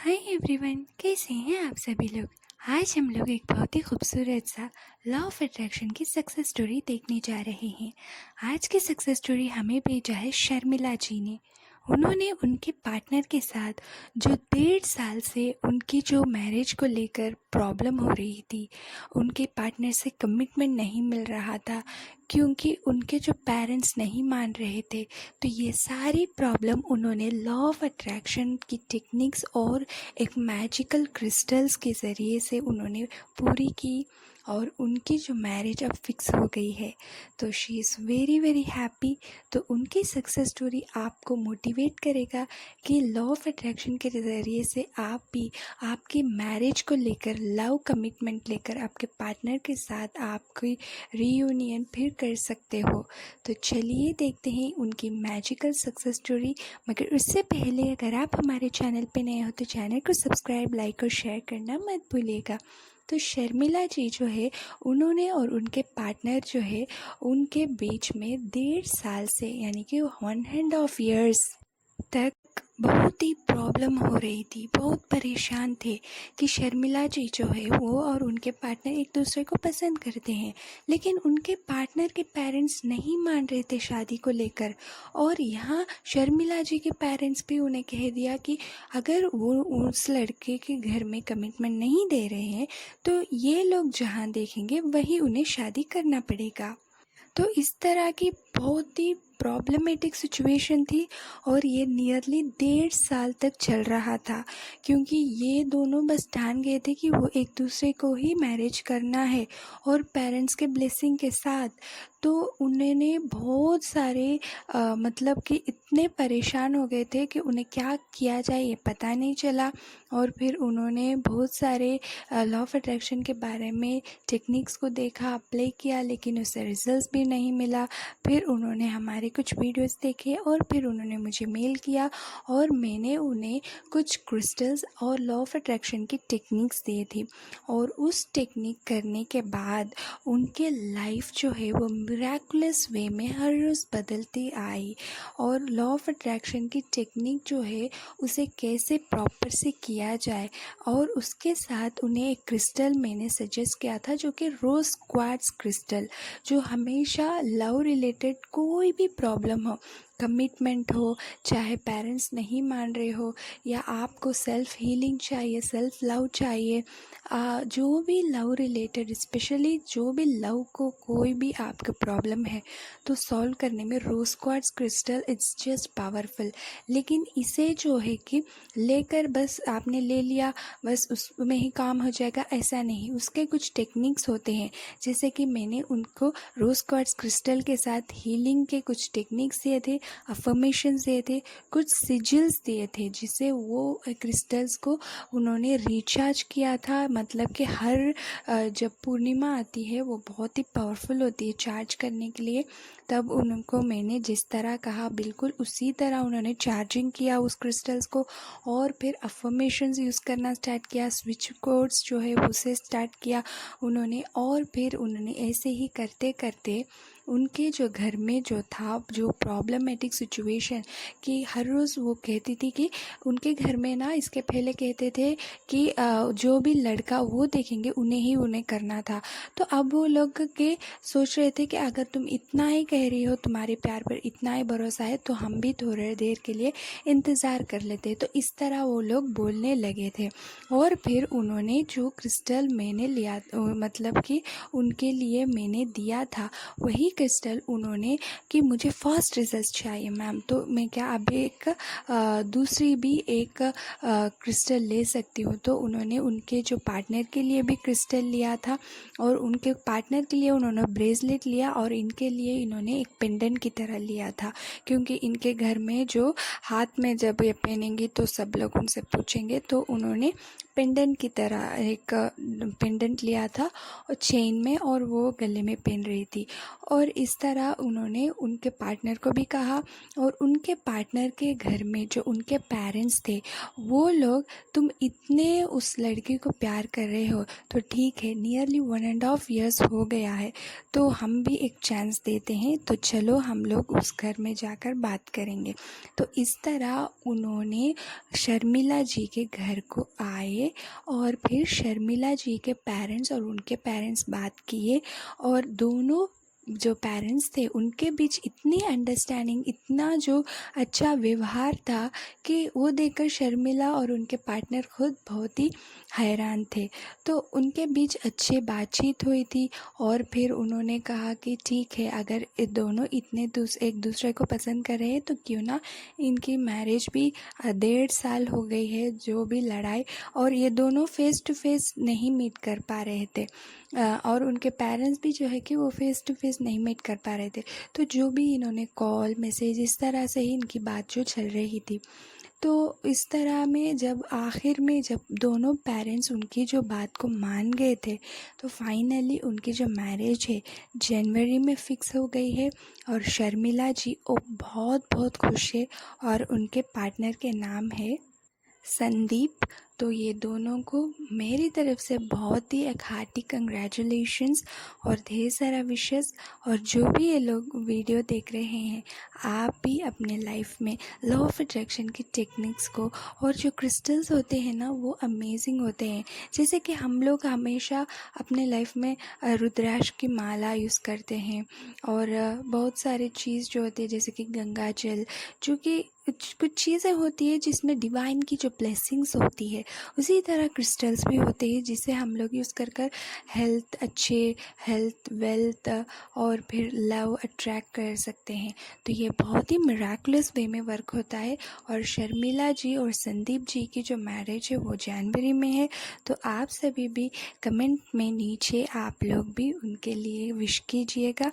Hi everyone, कैसे हैं आप सभी लोग। आज हम लोग एक बहुत ही खूबसूरत सा लॉ ऑफ अट्रैक्शन की सक्सेस स्टोरी देखने जा रहे हैं। आज की सक्सेस स्टोरी हमें भेजा है शर्मिला जी ने। उन्होंने उनके पार्टनर के साथ जो 1.5 साल से उनकी जो मैरिज को लेकर प्रॉब्लम हो रही थी, उनके पार्टनर से कमिटमेंट नहीं मिल रहा था क्योंकि उनके जो पेरेंट्स नहीं मान रहे थे, तो ये सारी प्रॉब्लम उन्होंने लॉ ऑफ अट्रैक्शन की टेक्निक्स और एक मैजिकल क्रिस्टल्स के ज़रिए से उन्होंने पूरी की और उनकी जो मैरिज अब फिक्स हो गई है। तो she is very very happy. तो उनकी सक्सेस स्टोरी आपको मोटिवेट करेगा कि लॉ ऑफ अट्रैक्शन के ज़रिए से आप भी आपकी मैरिज को लेकर लव कमिटमेंट लेकर आपके पार्टनर के साथ आपकी रीयूनियन फिर कर सकते हो। तो चलिए देखते हैं उनकी मैजिकल सक्सेस स्टोरी। मगर उससे पहले अगर आप हमारे चैनल पे नए हो तो चैनल को सब्सक्राइब, लाइक और शेयर करना मत भूलिएगा। तो शर्मिला जी जो है, उन्होंने और उनके पार्टनर जो है, उनके बीच में 1.5 साल से यानी कि 1.5 years तक बहुत ही प्रॉब्लम हो रही थी। बहुत परेशान थे कि शर्मिला जी जो है वो और उनके पार्टनर एक दूसरे को पसंद करते हैं, लेकिन उनके पार्टनर के पेरेंट्स नहीं मान रहे थे शादी को लेकर। और यहाँ शर्मिला जी के पेरेंट्स भी उन्हें कह दिया कि अगर वो उस लड़के के घर में कमिटमेंट नहीं दे रहे हैं तो ये लोग जहाँ देखेंगे वही उन्हें शादी करना पड़ेगा। तो इस तरह की बहुत ही प्रॉब्लमेटिक सिचुएशन थी और ये नियरली 1.5 साल तक चल रहा था, क्योंकि ये दोनों बस ठान गए थे कि वो एक दूसरे को ही मैरिज करना है और पेरेंट्स के ब्लेसिंग के साथ। तो उन्होंने बहुत सारे मतलब कि इतने परेशान हो गए थे कि उन्हें क्या किया जाए ये पता नहीं चला। और फिर उन्होंने बहुत सारे लॉ ऑफ अट्रैक्शन के बारे में टेक्निक्स को देखा, अप्लाई किया, लेकिन उससे रिजल्ट्स भी नहीं मिला। फिर उन्होंने हमारे कुछ वीडियोस देखे और फिर उन्होंने मुझे मेल किया और मैंने उन्हें कुछ क्रिस्टल्स और लॉ ऑफ अट्रैक्शन की टेक्निक्स दी थी। और उस टेक्निक करने के बाद उनके लाइफ जो है वो मिराकुलस वे में हर रोज़ बदलती आई। और लॉ ऑफ अट्रैक्शन की टेक्निक जो है उसे कैसे प्रॉपर से किया जाए, और उसके साथ उन्हें एक क्रिस्टल मैंने सजेस्ट किया था जो कि रोज़ क्वार्ट्ज क्रिस्टल, जो हमेशा लव रिलेटेड कोई भी प्रॉब्लम हो, कमिटमेंट हो, चाहे पेरेंट्स नहीं मान रहे हो या आपको सेल्फ हीलिंग चाहिए, सेल्फ लव चाहिए, जो भी लव रिलेटेड, स्पेशली जो भी लव को कोई भी आपका प्रॉब्लम है तो सॉल्व करने में rose quartz crystal it's just powerful. लेकिन इसे जो है कि लेकर बस आपने ले लिया बस उसमें ही काम हो जाएगा, ऐसा नहीं। उसके कुछ टेक्निक्स होते हैं, जैसे कि मैंने उनको रोज़ क्वार्ट्ज क्रिस्टल के साथ हीलिंग के कुछ टेक्निक्स दिए थे, अफर्मेशंस दिए थे, कुछ सिजिल्स दिए थे, जिसे वो क्रिस्टल्स को उन्होंने रिचार्ज किया था। मतलब कि हर जब पूर्णिमा आती है वो बहुत ही पावरफुल होती है चार्ज करने के लिए, तब उनको मैंने जिस तरह कहा बिल्कुल उसी तरह उन्होंने चार्जिंग किया उस क्रिस्टल्स को। और फिर अफर्मेशंस यूज़ करना स्टार्ट किया, स्विच कोड्स जो है उसे स्टार्ट किया उन्होंने। और फिर उन्होंने ऐसे ही करते करते उनके जो घर में जो था, जो प्रॉब्लमेटिक सिचुएशन कि हर रोज़ वो कहती थी कि उनके घर में ना, इसके पहले कहते थे कि जो भी लड़का वो देखेंगे उन्हें ही उन्हें करना था। तो अब वो लोग के सोच रहे थे कि अगर तुम इतना ही कह रही हो, तुम्हारे प्यार पर इतना ही भरोसा है, तो हम भी थोड़ी देर के लिए इंतज़ार कर लेते। तो इस तरह वो लोग बोलने लगे थे। और फिर उन्होंने जो क्रिस्टल मैंने लिया, मतलब कि उनके लिए मैंने दिया था, वही क्रिस्टल उन्होंने कि मुझे फास्ट रिजल्ट चाहिए मैम, तो मैं क्या अब एक दूसरी भी एक क्रिस्टल ले सकती हूँ। तो उन्होंने उनके जो पार्टनर के लिए भी क्रिस्टल लिया था और उनके पार्टनर के लिए उन्होंने ब्रेसलेट लिया और इनके लिए इन्होंने एक पेंडेंट की तरह लिया था, क्योंकि इनके घर में जो हाथ में जब ये पहनेंगी तो सब लोग उनसे पूछेंगे। तो उन्होंने पेंडेंट की तरह एक पेंडेंट लिया था और चेन में, और वो गले में पहन रही थी। और और इस तरह उन्होंने उनके पार्टनर को भी कहा और उनके पार्टनर के घर में जो उनके पेरेंट्स थे वो लोग, तुम इतने उस लड़की को प्यार कर रहे हो तो ठीक है, नियरली 1.5 years हो गया है तो हम भी एक चांस देते हैं, तो चलो हम लोग उस घर में जाकर बात करेंगे। तो इस तरह उन्होंने शर्मिला जी के घर को आए और फिर शर्मिला जी के पेरेंट्स और उनके पेरेंट्स बात किए और दोनों जो पेरेंट्स थे उनके बीच इतनी अंडरस्टैंडिंग, इतना जो अच्छा व्यवहार था कि वो देखकर शर्मिला और उनके पार्टनर खुद बहुत ही हैरान थे। तो उनके बीच अच्छी बातचीत हुई थी और फिर उन्होंने कहा कि ठीक है, अगर ये दोनों इतने एक दूसरे को पसंद कर रहे हैं तो क्यों ना इनकी मैरिज भी 1.5 साल हो गई है जो भी लड़ाई, और ये दोनों फेस टू फेस नहीं मीट कर पा रहे थे और उनके पेरेंट्स भी जो है कि वो फेस टू फेस नहीं मीट कर पा रहे थे। तो जो भी इन्होंने कॉल मैसेज इस तरह से ही इनकी बात जो चल रही थी। तो इस तरह में जब आखिर में जब दोनों पेरेंट्स उनकी जो बात को मान गए थे तो फाइनली उनकी जो मैरिज है जनवरी में फ़िक्स हो गई है और शर्मिला जी वो बहुत बहुत खुश है और उनके पार्टनर के नाम है संदीप। तो ये दोनों को मेरी तरफ से बहुत ही एक हार्टी कंग्रेचुलेशंस और ढेर सारा विशेस। और जो भी ये लोग वीडियो देख रहे हैं, आप भी अपने लाइफ में लॉ ऑफ अट्रैक्शन की टेक्निक्स को, और जो क्रिस्टल्स होते हैं ना वो अमेजिंग होते हैं। जैसे कि हम लोग हमेशा अपने लाइफ में रुद्राक्ष की माला यूज़ करते हैं और बहुत सारे चीज़ जो होती है जैसे कि गंगा जल, जो कि कुछ चीज़ें होती है जिसमें डिवाइन की जो ब्लेसिंग्स होती है, उसी तरह क्रिस्टल्स भी होते हैं जिसे हम लोग यूज़ कर हेल्थ वेल्थ और फिर लव अट्रैक्ट कर सकते हैं। तो ये बहुत ही मिराकुलस वे में वर्क होता है। और शर्मिला जी और संदीप जी की जो मैरिज है वो जनवरी में है। तो आप सभी भी कमेंट में नीचे आप लोग भी उनके लिए विश कीजिएगा।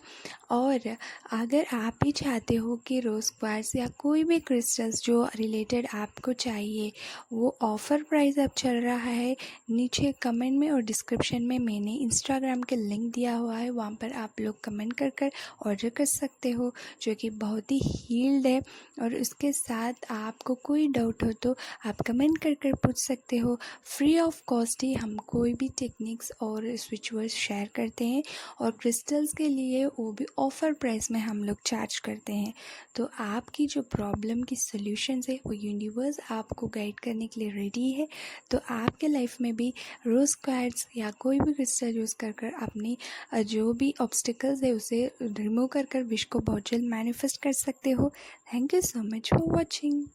और अगर आप भी चाहते हो कि रोज़ क्वार्ट्ज या कोई भी क्रिस्टल्स जो रिलेटेड आपको चाहिए वो ऑफ़र प्राइस अब चल रहा है, नीचे कमेंट में और डिस्क्रिप्शन में मैंने इंस्टाग्राम के लिंक दिया हुआ है, वहाँ पर आप लोग कमेंट कर ऑर्डर कर सकते हो, जो कि बहुत ही हील्ड है। और उसके साथ आपको कोई डाउट हो तो आप कमेंट कर पूछ सकते हो। फ्री ऑफ कॉस्ट ही हम कोई भी टेक्निक्स और रिचुअल्स शेयर करते हैं और क्रिस्टल्स के लिए वो भी ऑफ़र प्राइस में हम लोग चार्ज करते हैं। तो आपकी जो प्रॉब्लम की सॉल्यूशंस है वो यूनिवर्स आपको गाइड करने के लिए रेडी है। तो आपके लाइफ में भी रोज़ क्वार्ट्ज या कोई भी क्रिस्टल यूज़ कर अपनी जो भी ऑब्स्टिकल्स है उसे रिमूव कर विश को बहुत जल्द मैनिफेस्ट कर सकते हो। Thank you so much for watching.